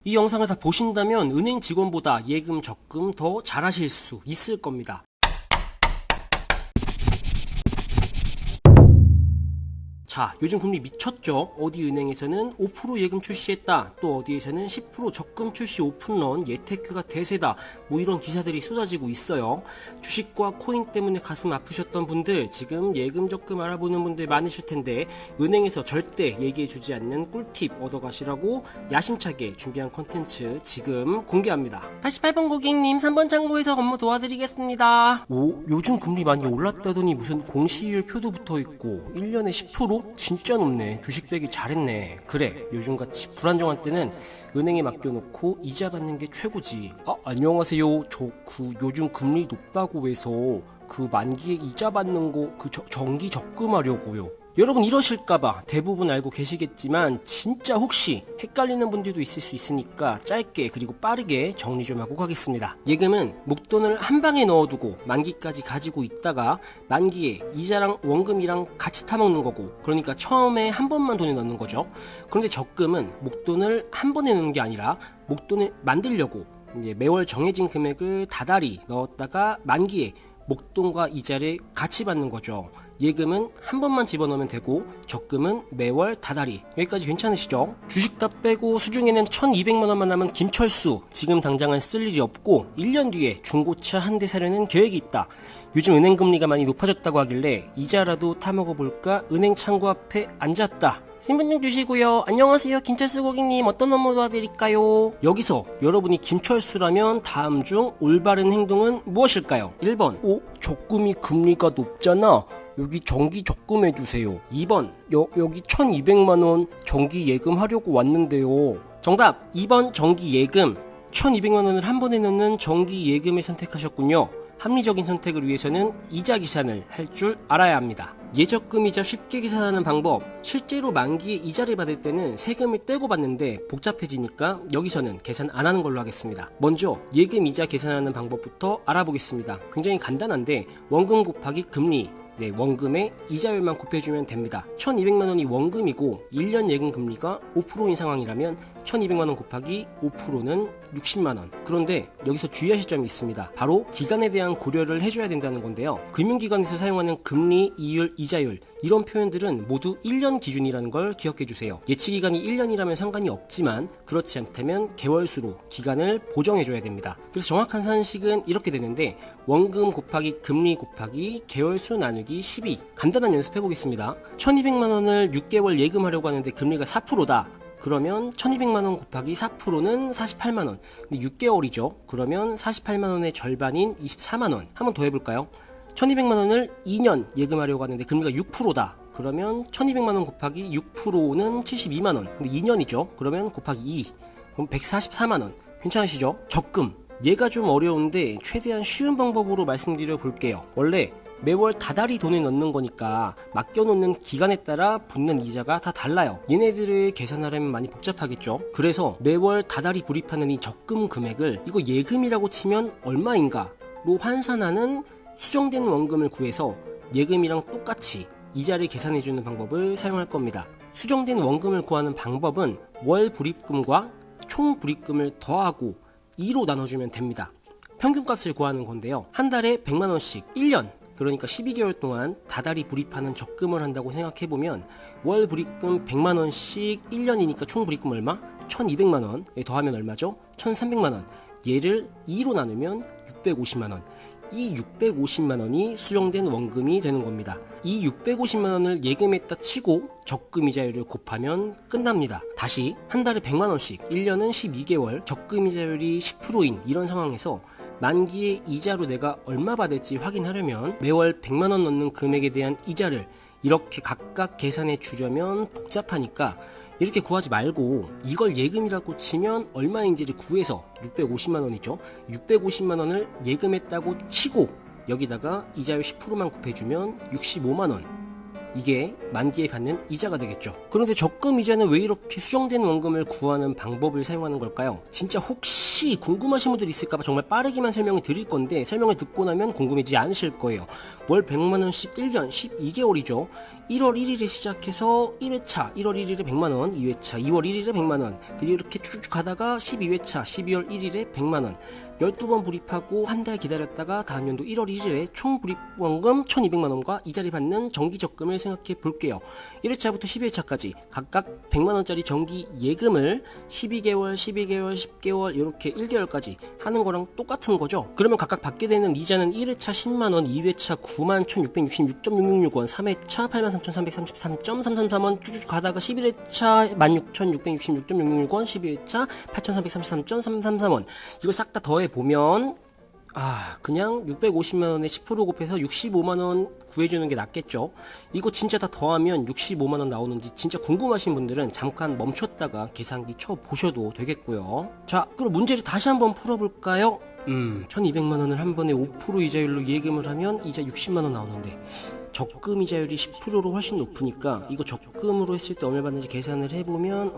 이 영상을 다 보신다면 은행 직원보다 예금 적금 더 잘하실 수 있을 겁니다. 자, 요즘 금리 미쳤죠? 어디 은행에서는 5% 예금 출시했다, 또 어디에서는 10% 적금 출시 오픈런, 예테크가 대세다, 뭐 이런 기사들이 쏟아지고 있어요. 주식과 코인 때문에 가슴 아프셨던 분들, 지금 예금 적금 알아보는 분들 많으실 텐데 은행에서 절대 얘기해주지 않는 꿀팁 얻어가시라고 야심차게 준비한 컨텐츠 지금 공개합니다. 88번 고객님, 3번 창고에서 업무 도와드리겠습니다. 오, 요즘 금리 많이 올랐다더니 무슨 공시율 표도 붙어있고 1년에 10%? 진짜 높네. 주식 빼기 잘했네. 그래, 요즘같이 불안정한 때는 은행에 맡겨놓고 이자 받는 게 최고지. 안녕하세요. 저 요즘 금리 높다고 해서 만기에 이자 받는 거 정기 적금하려고요. 여러분 이러실까봐 대부분 알고 계시겠지만 진짜 혹시 헷갈리는 분들도 있을 수 있으니까 짧게 그리고 빠르게 정리 좀 하고 가겠습니다. 예금은 목돈을 한 방에 넣어두고 만기까지 가지고 있다가 만기에 이자랑 원금이랑 같이 타먹는 거고, 그러니까 처음에 한 번만 돈을 넣는 거죠. 그런데 적금은 목돈을 한 번에 넣는 게 아니라 목돈을 만들려고 매월 정해진 금액을 다달이 넣었다가 만기에 목돈과 이자를 같이 받는 거죠. 예금은 한 번만 집어넣으면 되고 적금은 매월 다달이. 여기까지 괜찮으시죠? 주식 다 빼고 수중에는 1200만원만 남은 김철수, 지금 당장은 쓸 일이 없고 1년 뒤에 중고차 한 대 사려는 계획이 있다. 요즘 은행 금리가 많이 높아졌다고 하길래 이자라도 타먹어볼까 은행 창구 앞에 앉았다. 신분증 주시고요. 안녕하세요, 김철수 고객님, 어떤 업무 도와드릴까요? 여기서 여러분이 김철수라면 다음 중 올바른 행동은 무엇일까요? 1번, 적금이 금리가 높잖아, 여기 정기 적금 해주세요. 2번, 여기 1200만원 정기 예금 하려고 왔는데요. 정답 2번 정기 예금. 1200만원을 한 번에 넣는 정기 예금을 선택하셨군요. 합리적인 선택을 위해서는 이자 계산을 할 줄 알아야 합니다. 예적금 이자 쉽게 계산하는 방법, 실제로 만기에 이자를 받을 때는 세금을 떼고 받는데 복잡해지니까 여기서는 계산 안 하는 걸로 하겠습니다. 먼저 예금 이자 계산하는 방법부터 알아보겠습니다. 굉장히 간단한데 원금 곱하기 금리, 원금의 이자율만 곱해주면 됩니다. 1200만원이 원금이고 1년 예금 금리가 5%인 상황이라면 1200만원 곱하기 5%는 60만원. 그런데 여기서 주의하실 점이 있습니다. 바로 기간에 대한 고려를 해줘야 된다는 건데요. 금융기관에서 사용하는 금리, 이율, 이자율, 이런 표현들은 모두 1년 기준이라는 걸 기억해주세요. 예치기간이 1년이라면 상관이 없지만 그렇지 않다면 개월수로 기간을 보정해줘야 됩니다. 그래서 정확한 산식은 이렇게 되는데 원금 곱하기 금리 곱하기 개월수 나누기 12. 간단한 연습해보겠습니다. 1200만원을 6개월 예금하려고 하는데 금리가 4%다. 그러면 1200만원 곱하기 4%는 48만원. 근데 6개월이죠. 그러면 48만원의 절반인 24만원. 한번 더 해볼까요? 1200만원을 2년 예금하려고 하는데 금리가 6%다. 그러면 1200만원 곱하기 6%는 72만원. 근데 2년이죠. 그러면 곱하기 2. 그럼 144만원. 괜찮으시죠? 적금. 얘가 좀 어려운데 최대한 쉬운 방법으로 말씀드려 볼게요. 원래 매월 다달이 돈을 넣는 거니까 맡겨놓는 기간에 따라 붙는 이자가 다 달라요. 얘네들을 계산하려면 많이 복잡하겠죠. 그래서 매월 다달이 불입하는 이 적금 금액을 이거 예금이라고 치면 얼마인가로 환산하는 수정된 원금을 구해서 예금이랑 똑같이 이자를 계산해주는 방법을 사용할 겁니다. 수정된 원금을 구하는 방법은 월 불입금과 총 불입금을 더하고 2로 나눠주면 됩니다. 평균값을 구하는 건데요. 한 달에 100만원씩 1년, 그러니까 12개월 동안 다달이 불입하는 적금을 한다고 생각해보면 월 불입금 100만원씩 1년이니까 총 불입금 얼마? 1200만원 더하면 얼마죠? 1300만원. 얘를 2로 나누면 650만원. 이 650만원이 수정된 원금이 되는 겁니다. 이 650만원을 예금했다 치고 적금 이자율을 곱하면 끝납니다. 다시 한 달에 100만원씩 1년은 12개월, 적금 이자율이 10%인 이런 상황에서 만기에 이자로 내가 얼마 받을지 확인하려면 매월 100만원 넣는 금액에 대한 이자를 이렇게 각각 계산해 주려면 복잡하니까 이렇게 구하지 말고 이걸 예금이라고 치면 얼마인지를 구해서 650만원이죠. 650만원을 예금했다고 치고 여기다가 이자율 10%만 곱해주면 65만원. 이게 만기에 받는 이자가 되겠죠. 그런데 적금 이자는 왜 이렇게 수정된 원금을 구하는 방법을 사용하는 걸까요? 진짜 혹시 궁금하신 분들이 있을까봐 정말 빠르게만 설명을 드릴 건데, 설명을 듣고 나면 궁금해지지 않으실 거예요. 월 100만원씩 1년 12개월이죠 1월 1일에 시작해서 1회차 1월 1일에 100만원, 2회차 2월 1일에 100만원, 그리고 이렇게 쭉쭉 가다가 12회차 12월 1일에 100만원, 12번 불입하고 한 달 기다렸다가 다음 연도 1월 1일에 총 불입원금 1200만원과 이자를 받는 정기적금을 생각해 볼게요. 1회차부터 12회차까지 각각 100만원짜리 정기 예금을 12개월, 12개월, 10개월 이렇게 1개월까지 하는 거랑 똑같은 거죠. 그러면 각각 받게 되는 이자는 1회차 10만원, 2회차 91,666.666원, 3회차 83,333.333원 쭉쭉 가다가 11회차 16,666.666원, 12회차 8,333.333원. 이걸 싹 다 더해 보면 그냥 650만원에 10% 곱해서 65만원 구해주는 게 낫겠죠. 이거 진짜 다 더하면 65만원 나오는지 진짜 궁금하신 분들은 잠깐 멈췄다가 계산기 쳐보셔도 되겠고요. 자, 그럼 문제를 다시 한번 풀어볼까요? 1200만원을 한 번에 5% 이자율로 예금을 하면 이자 60만원 나오는데 적금 이자율이 10%로 훨씬 높으니까 이거 적금으로 했을 때 얼마 받는지 계산을 해보면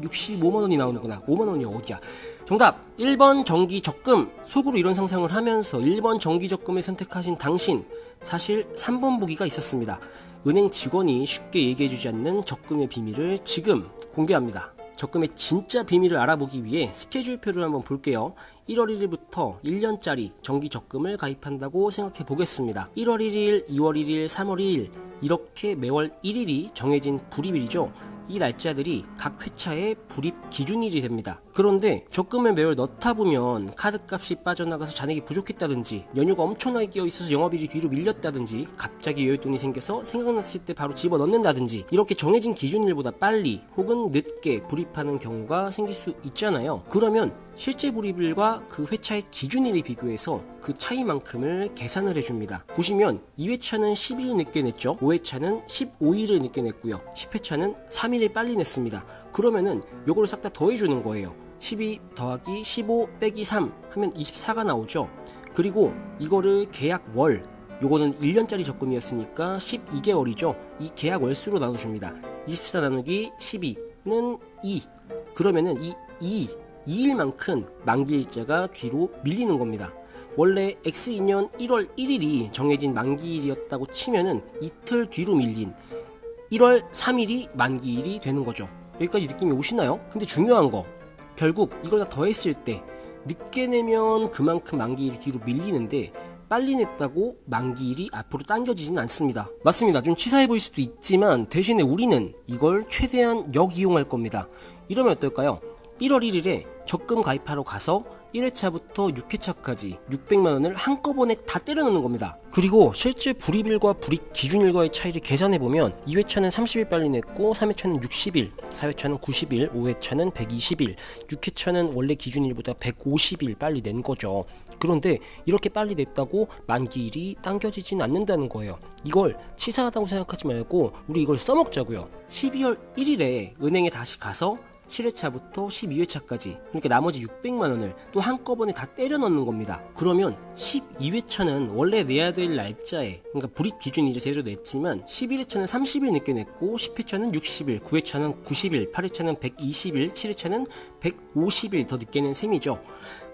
65만원이 나오는구나. 5만원이 어디야? 정답! 1번 정기 적금. 속으로 이런 상상을 하면서 1번 정기 적금을 선택하신 당신, 사실 3번 보기가 있었습니다. 은행 직원이 쉽게 얘기해주지 않는 적금의 비밀을 지금 공개합니다. 적금의 진짜 비밀을 알아보기 위해 스케줄표를 한번 볼게요. 1월 1일부터 1년짜리 정기 적금을 가입한다고 생각해 보겠습니다. 1월 1일, 2월 1일, 3월 2일 이렇게 매월 1일이 정해진 불입일이죠. 이 날짜들이 각 회차의 불입 기준일이 됩니다. 그런데 적금을 매월 넣다 보면 카드값이 빠져나가서 잔액이 부족했다든지, 연휴가 엄청나게 끼어있어서 영업일이 뒤로 밀렸다든지, 갑자기 여윳돈이 생겨서 생각났을 때 바로 집어넣는다든지, 이렇게 정해진 기준일보다 빨리 혹은 늦게 불입하는 경우가 생길 수 있잖아요. 그러면 실제 불입일과 그 회차의 기준일을 비교해서 그 차이만큼을 계산을 해줍니다. 보시면 2회차는 10일 늦게 냈죠. 5회차는 15일을 늦게 냈고요. 10회차는 3일을 빨리 냈습니다. 그러면은 요거를 싹 다 더해주는 거예요. 12 더하기 15 빼기 3 하면 24가 나오죠. 그리고 이거를 계약 월, 요거는 1년짜리 적금이었으니까 12개월이죠. 이 계약 월수로 나눠줍니다. 24 나누기 12는 2. 그러면은 이 2일만큼 만기일자가 뒤로 밀리는 겁니다. 원래 X2년 1월 1일이 정해진 만기일이었다고 치면은 이틀 뒤로 밀린 1월 3일이 만기일이 되는 거죠. 여기까지 느낌이 오시나요? 근데 중요한 거, 결국 이걸 다 더했을 때 늦게 내면 그만큼 만기일이 뒤로 밀리는데 빨리 냈다고 만기일이 앞으로 당겨지진 않습니다. 맞습니다. 좀 치사해 보일 수도 있지만 대신에 우리는 이걸 최대한 역이용할 겁니다. 이러면 어떨까요? 1월 1일에 적금 가입하러 가서 1회차부터 6회차까지 600만원을 한꺼번에 다 때려 넣는 겁니다. 그리고 실제 불입일과 불입 기준일과의 차이를 계산해보면 2회차는 30일 빨리 냈고 3회차는 60일, 4회차는 90일, 5회차는 120일, 6회차는 원래 기준일보다 150일 빨리 낸 거죠. 그런데 이렇게 빨리 냈다고 만기일이 당겨지진 않는다는 거예요. 이걸 치사하다고 생각하지 말고 우리 이걸 써먹자고요. 12월 1일에 은행에 다시 가서 7회차부터 12회차까지, 그러니까 나머지 600만원을 또 한꺼번에 다 때려 넣는 겁니다. 그러면 12회차는 원래 내야 될 날짜에, 그러니까 불입 기준이 이제 제대로 냈지만 11회차는 30일 늦게 냈고 10회차는 60일, 9회차는 90일, 8회차는 120일, 7회차는 150일 더 늦게 낸 셈이죠.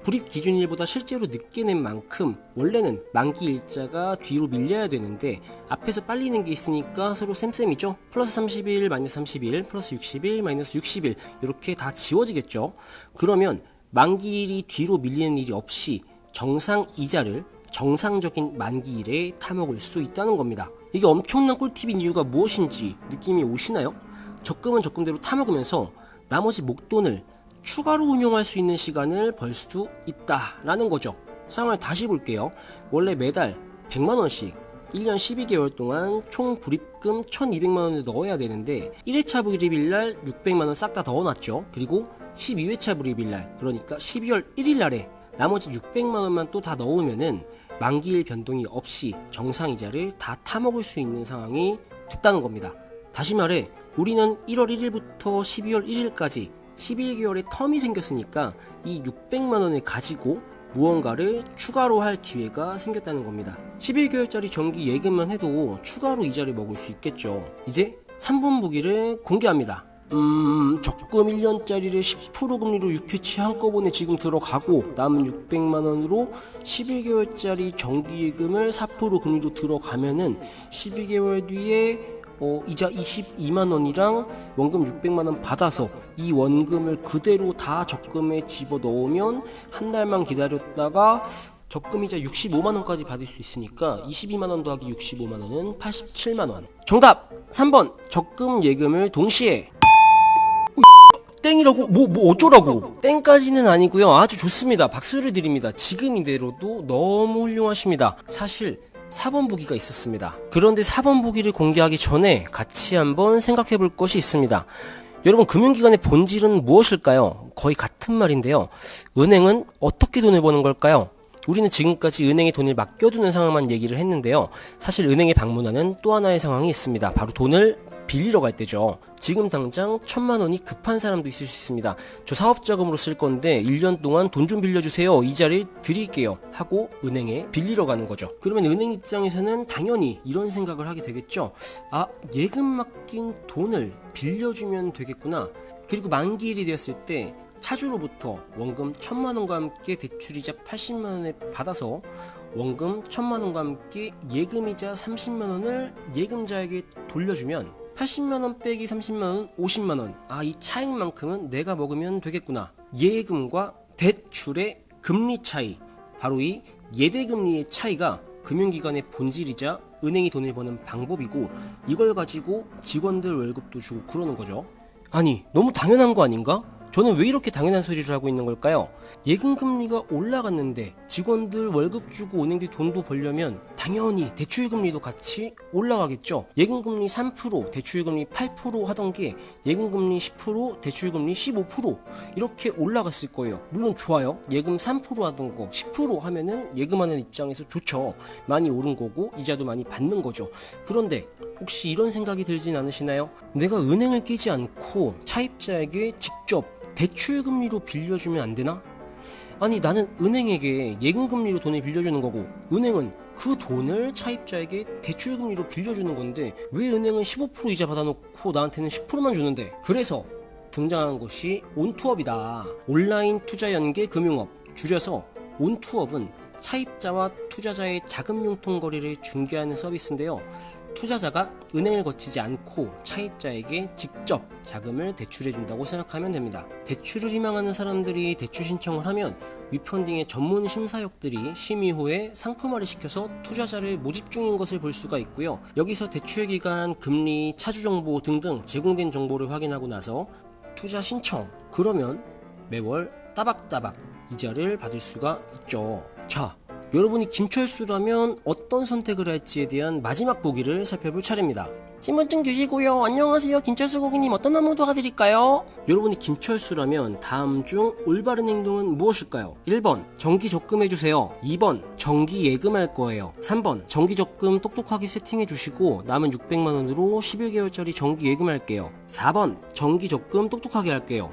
불입 기준일보다 실제로 늦게 낸 만큼 원래는 만기 일자가 뒤로 밀려야 되는데 앞에서 빨리 낸 게 있으니까 서로 쌤쌤이죠. 플러스 30일, 마이너스 30일, 플러스 60일, 마이너스 60일 이렇게 다 지워지겠죠. 그러면 만기일이 뒤로 밀리는 일이 없이 정상 이자를 정상적인 만기일에 타먹을 수 있다는 겁니다. 이게 엄청난 꿀팁인 이유가 무엇인지 느낌이 오시나요? 적금은 적금대로 타먹으면서 나머지 목돈을 추가로 운용할 수 있는 시간을 벌 수 있다라는 거죠. 상황을 다시 볼게요. 원래 매달 100만원씩 1년 12개월 동안 총 불입금 1200만원을 넣어야 되는데 1회차 불입일날 600만원 싹 다 넣어놨죠. 그리고 12회차 불입일날, 그러니까 12월 1일날에 나머지 600만원만 또 다 넣으면은 만기일 변동이 없이 정상이자를 다 타먹을 수 있는 상황이 됐다는 겁니다. 다시 말해 우리는 1월 1일부터 12월 1일까지 11개월의 텀이 생겼으니까 이 600만원을 가지고 무언가를 추가로 할 기회가 생겼다는 겁니다. 11개월짜리 정기 예금만 해도 추가로 이자를 먹을 수 있겠죠. 이제 3번 보기를 공개합니다. 적금 1년짜리를 10% 금리로 6회치 한꺼번에 지금 들어가고 남은 600만원으로 11개월짜리 정기예금을 4% 금리로 들어가면은 12개월 뒤에 이자 22만원이랑 원금 600만원 받아서 이 원금을 그대로 다 적금에 집어넣으면 한 달만 기다렸다가 적금이자 65만원까지 받을 수 있으니까 22만원 더하기 65만원은 87만원. 정답 3번 적금 예금을 동시에. 땡이라고? 뭐 어쩌라고? 땡까지는 아니고요. 아주 좋습니다. 박수를 드립니다. 지금 이대로도 너무 훌륭하십니다. 사실 4번 보기가 있었습니다. 그런데 4번 보기를 공개하기 전에 같이 한번 생각해 볼 것이 있습니다. 여러분, 금융기관의 본질은 무엇일까요? 거의 같은 말인데요. 은행은 어떻게 돈을 버는 걸까요? 우리는 지금까지 은행에 돈을 맡겨두는 상황만 얘기를 했는데요. 사실 은행에 방문하는 또 하나의 상황이 있습니다. 바로 돈을 빌리러 갈 때죠. 지금 당장 1,000만원이 급한 사람도 있을 수 있습니다. 저 사업자금으로 쓸 건데 1년 동안 돈 좀 빌려주세요. 이자를 드릴게요. 하고 은행에 빌리러 가는 거죠. 그러면 은행 입장에서는 당연히 이런 생각을 하게 되겠죠. 아, 예금 맡긴 돈을 빌려주면 되겠구나. 그리고 만기일이 되었을 때 차주로부터 원금 1,000만원과 함께 대출이자 80만원을 받아서 원금 1,000만원과 함께 예금이자 30만원을 예금자에게 돌려주면 80만원 빼기 30만원 50만원. 아, 이 차익만큼은 내가 먹으면 되겠구나. 예금과 대출의 금리 차이, 바로 이 예대금리의 차이가 금융기관의 본질이자 은행이 돈을 버는 방법이고, 이걸 가지고 직원들 월급도 주고 그러는 거죠. 아니, 너무 당연한 거 아닌가? 저는 왜 이렇게 당연한 소리를 하고 있는 걸까요? 예금금리가 올라갔는데 직원들 월급 주고 은행들이 돈도 벌려면 당연히 대출금리도 같이 올라가겠죠. 예금금리 3%, 대출금리 8% 하던 게 예금금리 10%, 대출금리 15% 이렇게 올라갔을 거예요. 물론 좋아요. 예금 3% 하던 거 10% 하면은 예금하는 입장에서 좋죠. 많이 오른 거고 이자도 많이 받는 거죠. 그런데 혹시 이런 생각이 들진 않으시나요? 내가 은행을 끼지 않고 차입자에게 직접 대출금리로 빌려주면 안 되나? 아니, 나는 은행에게 예금금리로 돈을 빌려주는 거고 은행은 그 돈을 차입자에게 대출금리로 빌려주는 건데 왜 은행은 15% 이자 받아놓고 나한테는 10%만 주는데? 그래서 등장한 것이 온투업이다. 온라인 투자연계 금융업, 줄여서 온투업은 차입자와 투자자의 자금 융통 거래를 중개하는 서비스인데요. 투자자가 은행을 거치지 않고 차입자에게 직접 자금을 대출해준다고 생각하면 됩니다. 대출을 희망하는 사람들이 대출 신청을 하면 위펀딩의 전문 심사역들이 심의 후에 상품화를 시켜서 투자자를 모집 중인 것을 볼 수가 있고요. 여기서 대출 기간, 금리, 차주 정보 등등 제공된 정보를 확인하고 나서 투자 신청, 그러면 매월 따박따박 이자를 받을 수가 있죠. 자, 여러분이 김철수라면 어떤 선택을 할지에 대한 마지막 보기를 살펴볼 차례입니다. 신분증 주시고요. 안녕하세요, 김철수 고객님, 어떤 업무 도와드릴까요? 여러분이 김철수라면 다음 중 올바른 행동은 무엇일까요? 1번 정기 적금해주세요. 2번 정기 예금할 거예요. 3번 정기 적금 똑똑하게 세팅해주시고 남은 600만원으로 11개월짜리 정기 예금할게요. 4번 정기 적금 똑똑하게 할게요.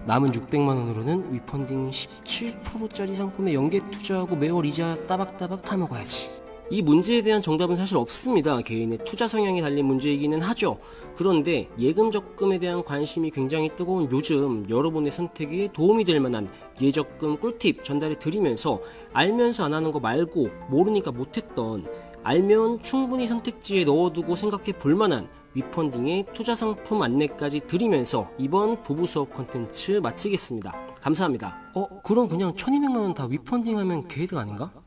남은 600만원으로는 위펀딩 17%짜리 상품에 연계 투자하고 매월 이자 따박따박 타먹어야지. 이 문제에 대한 정답은 사실 없습니다. 개인의 투자 성향이 달린 문제이기는 하죠. 그런데 예금 적금에 대한 관심이 굉장히 뜨거운 요즘 여러분의 선택에 도움이 될 만한 예적금 꿀팁 전달해 드리면서 알면서 안 하는 거 말고 모르니까 못했던, 알면 충분히 선택지에 넣어두고 생각해 볼 만한 위펀딩의 투자 상품 안내까지 드리면서 이번 부부 수업 콘텐츠 마치겠습니다. 감사합니다. 그럼 그냥 1200만원 다 위펀딩하면 계획 아닌가?